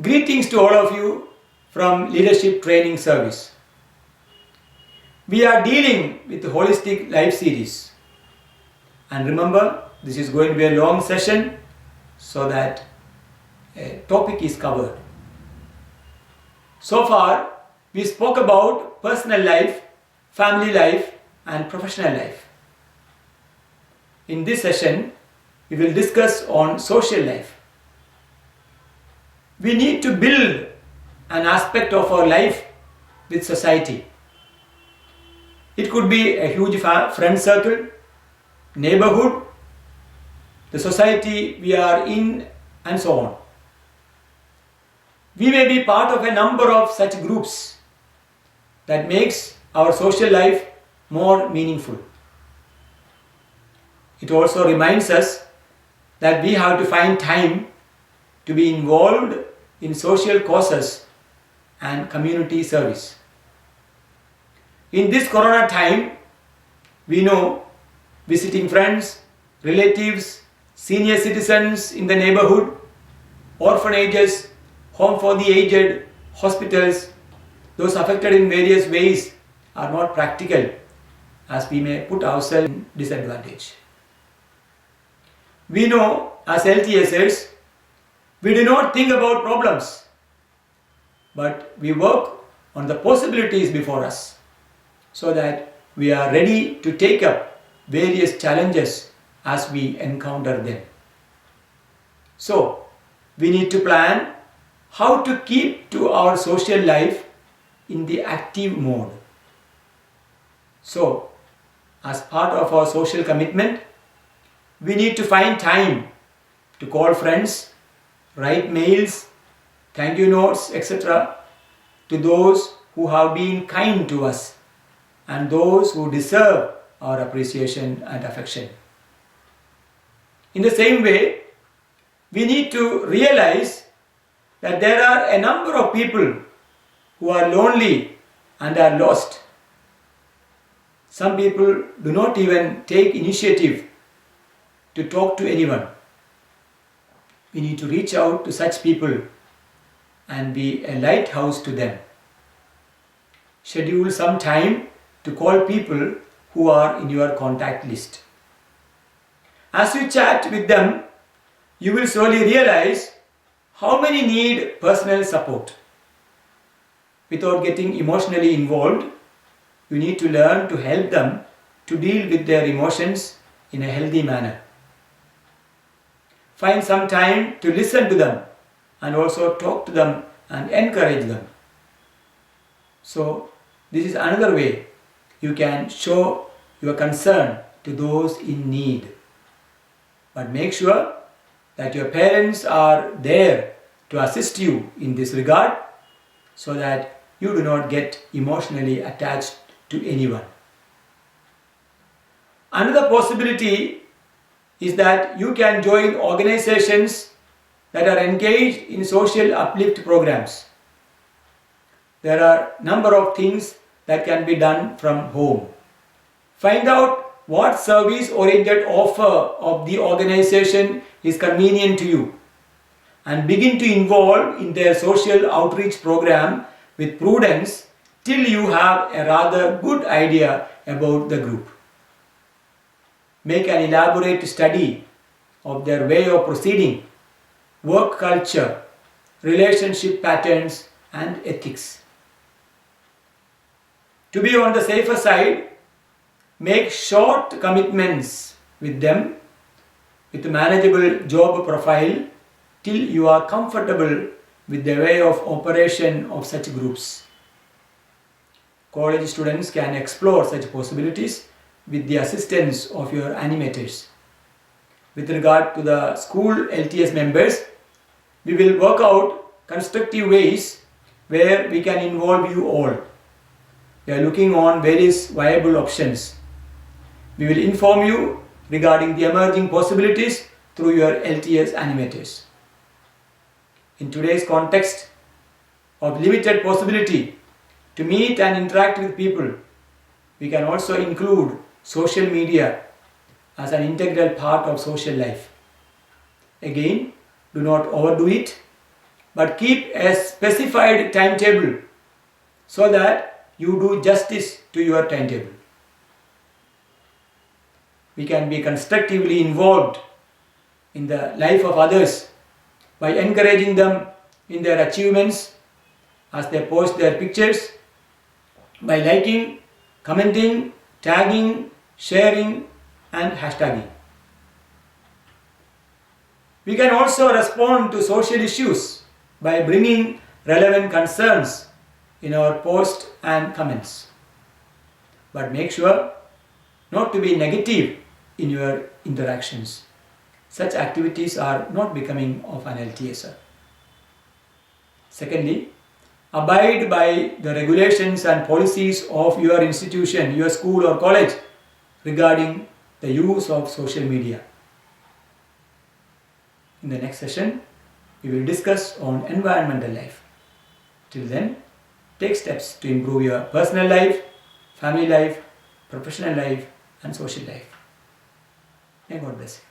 Greetings to all of you from Leadership Training Service. We are dealing with the Holistic Life series. And remember, this is going to be a long session so that a topic is covered. So far, we spoke about personal life, family life, and professional life. In this session, we will discuss on social life. We need to build an aspect of our life with society. It could be a huge friend circle, neighborhood, the society we are in, and so on. We may be part of a number of such groups that makes our social life more meaningful. It also reminds us that we have to find time to be involved in social causes and community service. In this corona time, we know visiting friends, relatives, senior citizens in the neighborhood, orphanages, home for the aged, hospitals, those affected in various ways are not practical, as we may put ourselves in disadvantage. We know as LTSers, we do not think about problems, but we work on the possibilities before us so that we are ready to take up various challenges as we encounter them. So, we need to plan how to keep to our social life in the active mode. So, as part of our social commitment, we need to find time to call friends, write mails, thank you notes, etc. to those who have been kind to us and those who deserve our appreciation and affection. In the same way, we need to realize that there are a number of people who are lonely and are lost. Some people do not even take initiative to talk to anyone. We need to reach out to such people and be a lighthouse to them. Schedule some time to call people who are in your contact list. As you chat with them, you will slowly realize how many need personal support. Without getting emotionally involved, you need to learn to help them to deal with their emotions in a healthy manner. Find some time to listen to them and also talk to them and encourage them. So, this is another way you can show your concern to those in need. But make sure that your parents are there to assist you in this regard so that you do not get emotionally attached to anyone. Another possibility is that you can join organizations that are engaged in social uplift programs. There are a number of things that can be done from home. Find out what service-oriented offer of the organization is convenient to you and begin to involve in their social outreach program with prudence till you have a rather good idea about the group. Make an elaborate study of their way of proceeding, work culture, relationship patterns, and ethics. To be on the safer side, make short commitments with them with a manageable job profile till you are comfortable with the way of operation of such groups. College students can explore such possibilities with the assistance of your animators. With regard to the school LTS members, we will work out constructive ways where we can involve you all. We are looking on various viable options. We will inform you regarding the emerging possibilities through your LTS animators. In today's context of limited possibility to meet and interact with people, we can also include social media as an integral part of social life. Again, do not overdo it. but keep a specified timetable so that you do justice to your timetable. We can be constructively involved in the life of others by encouraging them in their achievements as they post their pictures, by liking, commenting, tagging, sharing and hashtagging. We can also respond to social issues by bringing relevant concerns in our posts and comments. But make sure not to be negative in your interactions. Such activities are not becoming of an LTSer. Secondly, abide by the regulations and policies of your institution, your school or college regarding the use of social media. In the next session, we will discuss on environmental life. Till then, take steps to improve your personal life, family life, professional life and social life. May God bless you.